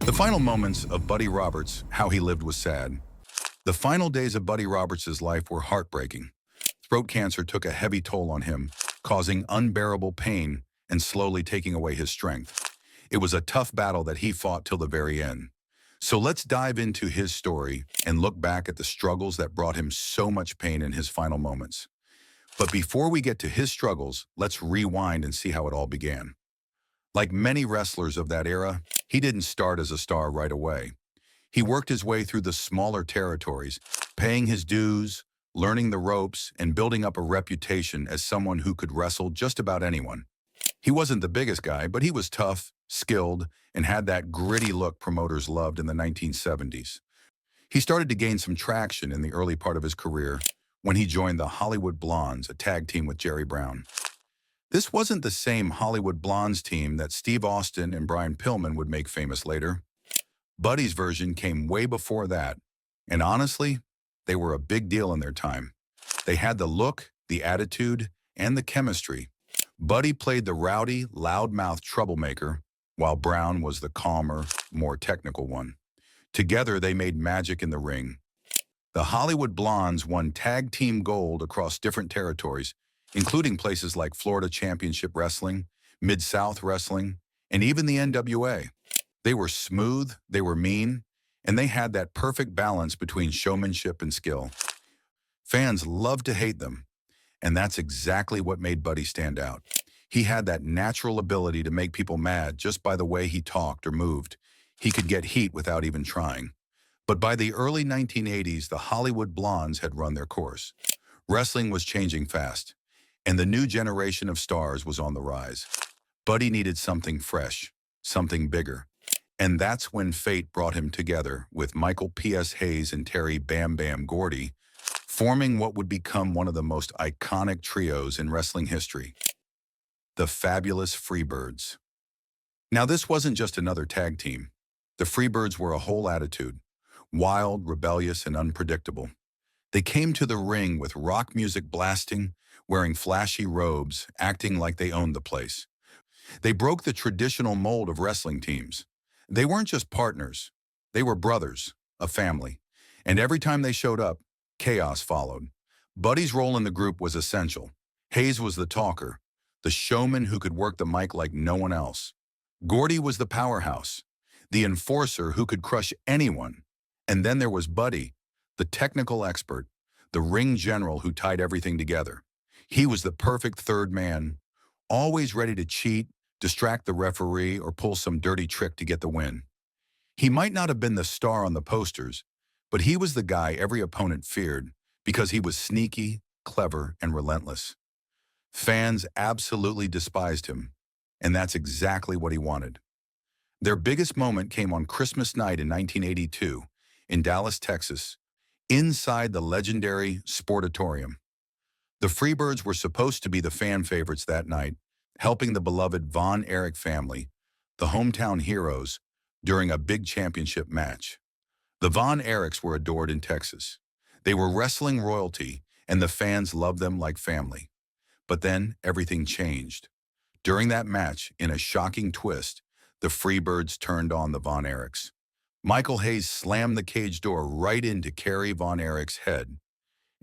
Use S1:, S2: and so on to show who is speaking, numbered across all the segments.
S1: The final moments of Buddy Roberts, how he lived was sad. The final days of Buddy Roberts' life were heartbreaking. Throat cancer took a heavy toll on him, causing unbearable pain and slowly taking away his strength. It was a tough battle that he fought till the very end. So let's dive into his story and look back at the struggles that brought him so much pain in his final moments. But before we get to his struggles, let's rewind and see how it all began. Like many wrestlers of that era, he didn't start as a star right away. He worked his way through the smaller territories, paying his dues, learning the ropes, and building up a reputation as someone who could wrestle just about anyone. He wasn't the biggest guy, but he was tough, skilled, and had that gritty look promoters loved in the 1970s. He started to gain some traction in the early part of his career when he joined the Hollywood Blondes, a tag team with Jerry Brown. This wasn't the same Hollywood Blondes team that Steve Austin and Brian Pillman would make famous later. Buddy's version came way before that, and honestly, they were a big deal in their time. They had the look, the attitude, and the chemistry. Buddy played the rowdy, loudmouth troublemaker, while Brown was the calmer, more technical one. Together, they made magic in the ring. The Hollywood Blondes won tag team gold across different territories, including places like Florida Championship Wrestling, Mid-South Wrestling, and even the NWA. They were smooth, they were mean, and they had that perfect balance between showmanship and skill. Fans loved to hate them, and that's exactly what made Buddy stand out. He had that natural ability to make people mad just by the way he talked or moved. He could get heat without even trying. But by the early 1980s, the Hollywood Blondes had run their course. Wrestling was changing fast, and the new generation of stars was on the rise. Buddy needed something fresh, something bigger. And that's when fate brought him together with Michael P.S. Hayes and Terry Bam Bam Gordy, forming what would become one of the most iconic trios in wrestling history, the Fabulous Freebirds. Now, this wasn't just another tag team. The Freebirds were a whole attitude, wild, rebellious, and unpredictable. They came to the ring with rock music blasting, wearing flashy robes, acting like they owned the place. They broke the traditional mold of wrestling teams. They weren't just partners. They were brothers, a family. And every time they showed up, chaos followed. Buddy's role in the group was essential. Hayes was the talker, the showman who could work the mic like no one else. Gordy was the powerhouse, the enforcer who could crush anyone. And then there was Buddy, the technical expert, the ring general who tied everything together. He was the perfect third man, always ready to cheat, distract the referee, or pull some dirty trick to get the win. He might not have been the star on the posters, but he was the guy every opponent feared because he was sneaky, clever, and relentless. Fans absolutely despised him, and that's exactly what he wanted. Their biggest moment came on Christmas night in 1982 in Dallas, Texas, inside the legendary Sportatorium. The Freebirds were supposed to be the fan favorites that night, helping the beloved Von Erich family, the hometown heroes, during a big championship match. The Von Erichs were adored in Texas. They were wrestling royalty, and the fans loved them like family. But then everything changed. During that match, in a shocking twist, the Freebirds turned on the Von Erichs. Michael Hayes slammed the cage door right into Kerry Von Erich's head.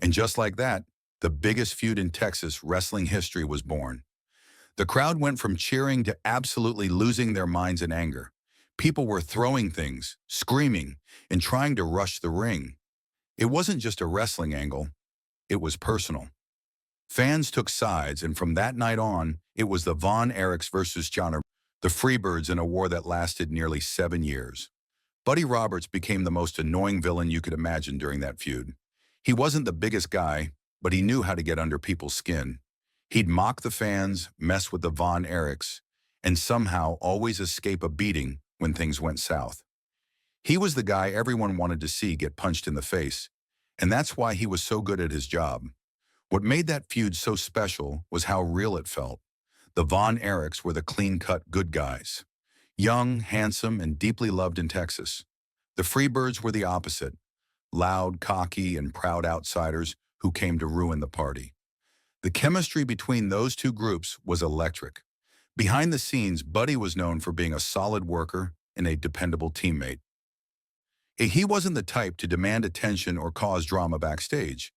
S1: And just like that, the biggest feud in Texas wrestling history was born. The crowd went from cheering to absolutely losing their minds in anger. People were throwing things, screaming, and trying to rush the ring. It wasn't just a wrestling angle, it was personal. Fans took sides, and from that night on, it was the Von Erichs versus the Freebirds in a war that lasted nearly 7 years. Buddy Roberts became the most annoying villain you could imagine during that feud. He wasn't the biggest guy, but he knew how to get under people's skin. He'd mock the fans, mess with the Von Erichs, and somehow always escape a beating when things went south. He was the guy everyone wanted to see get punched in the face, and that's why he was so good at his job. What made that feud so special was how real it felt. The Von Erichs were the clean-cut good guys, young, handsome, and deeply loved in Texas. The Freebirds were the opposite, loud, cocky, and proud outsiders who came to ruin the party. The chemistry between those two groups was electric. Behind the scenes, Buddy was known for being a solid worker, and a dependable teammate. He wasn't the type to demand attention or cause drama backstage.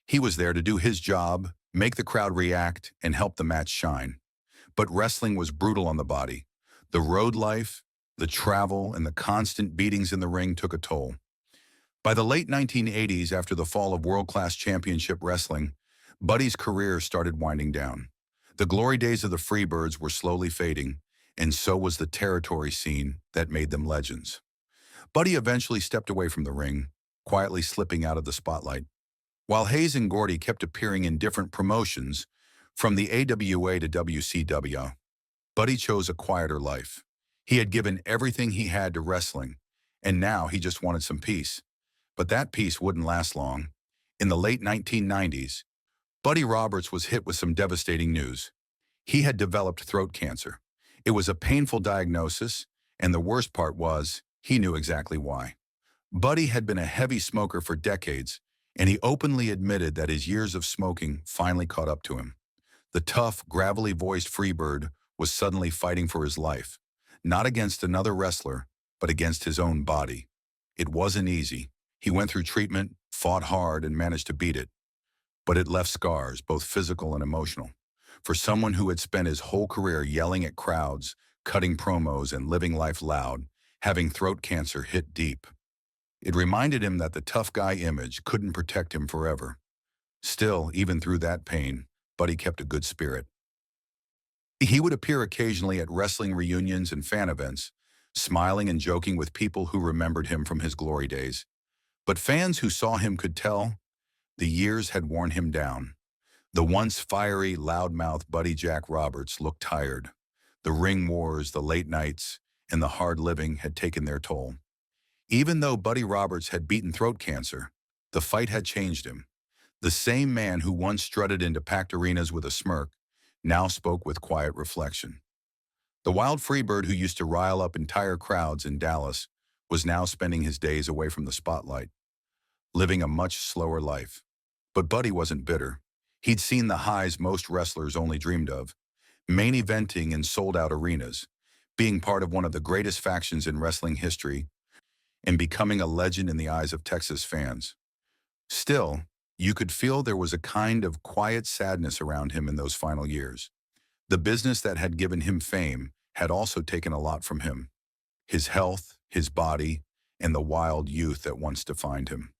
S1: He was there to do his job, make the crowd react, and help the match shine. But wrestling was brutal on the body. The road life, the travel, and the constant beatings in the ring took a toll. By the late 1980s, after the fall of world-class championship wrestling, Buddy's career started winding down. The glory days of the Freebirds were slowly fading, and so was the territory scene that made them legends. Buddy eventually stepped away from the ring, quietly slipping out of the spotlight. While Hayes and Gordy kept appearing in different promotions, from the AWA to WCW, Buddy chose a quieter life. He had given everything he had to wrestling, and now he just wanted some peace. But that peace wouldn't last long. In the late 1990s, Buddy Roberts was hit with some devastating news. He had developed throat cancer. It was a painful diagnosis, and the worst part was, he knew exactly why. Buddy had been a heavy smoker for decades, and he openly admitted that his years of smoking finally caught up to him. The tough, gravelly-voiced Freebird was suddenly fighting for his life, not against another wrestler, but against his own body. It wasn't easy. He went through treatment, fought hard, and managed to beat it. But it left scars, both physical and emotional. For someone who had spent his whole career yelling at crowds, cutting promos, and living life loud, having throat cancer hit deep. It reminded him that the tough guy image couldn't protect him forever. Still, even through that pain, Buddy kept a good spirit. He would appear occasionally at wrestling reunions and fan events, smiling and joking with people who remembered him from his glory days. But fans who saw him could tell the years had worn him down. The once fiery, loudmouth Buddy Jack Roberts looked tired. The ring wars, the late nights, and the hard living had taken their toll. Even though Buddy Roberts had beaten throat cancer, the fight had changed him. The same man who once strutted into packed arenas with a smirk now spoke with quiet reflection. The wild Freebird who used to rile up entire crowds in Dallas was now spending his days away from the spotlight, living a much slower life. But Buddy wasn't bitter. He'd seen the highs most wrestlers only dreamed of, main eventing in sold-out arenas, being part of one of the greatest factions in wrestling history, and becoming a legend in the eyes of Texas fans. Still, you could feel there was a kind of quiet sadness around him in those final years. The business that had given him fame had also taken a lot from him. His health, his body, and the wild youth that once defined him.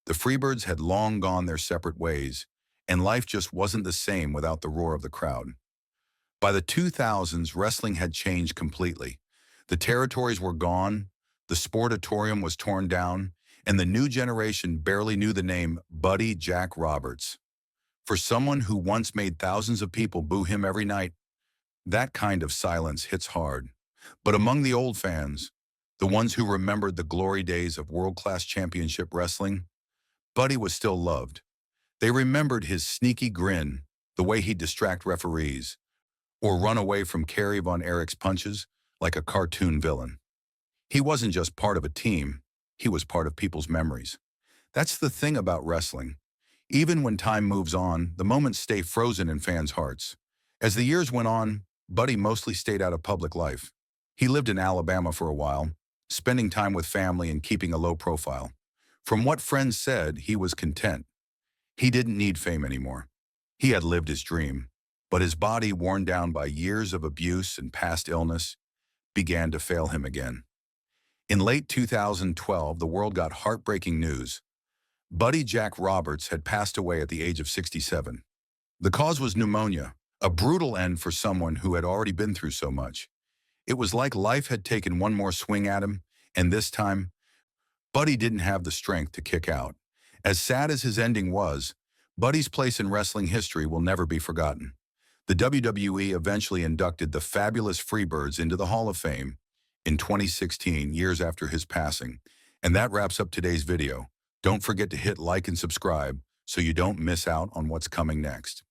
S1: The Freebirds had long gone their separate ways, and life just wasn't the same without the roar of the crowd. By the 2000s, wrestling had changed completely. The territories were gone, the sportatorium was torn down, and the new generation barely knew the name Buddy Jack Roberts. For someone who once made thousands of people boo him every night, that kind of silence hits hard. But among the old fans, the ones who remembered the glory days of world-class championship wrestling, Buddy was still loved. They remembered his sneaky grin, the way he'd distract referees, or run away from Kerry Von Erich's punches like a cartoon villain. He wasn't just part of a team, he was part of people's memories. That's the thing about wrestling. Even when time moves on, the moments stay frozen in fans' hearts. As the years went on, Buddy mostly stayed out of public life. He lived in Alabama for a while, spending time with family and keeping a low profile. From what friends said, he was content. He didn't need fame anymore. He had lived his dream, but his body, worn down by years of abuse and past illness, began to fail him again. In late 2012, the world got heartbreaking news. Buddy Jack Roberts had passed away at the age of 67. The cause was pneumonia, a brutal end for someone who had already been through so much. It was like life had taken one more swing at him, and this time, Buddy didn't have the strength to kick out. As sad as his ending was, Buddy's place in wrestling history will never be forgotten. The WWE eventually inducted the Fabulous Freebirds into the Hall of Fame in 2016, years after his passing. And that wraps up today's video. Don't forget to hit like and subscribe so you don't miss out on what's coming next.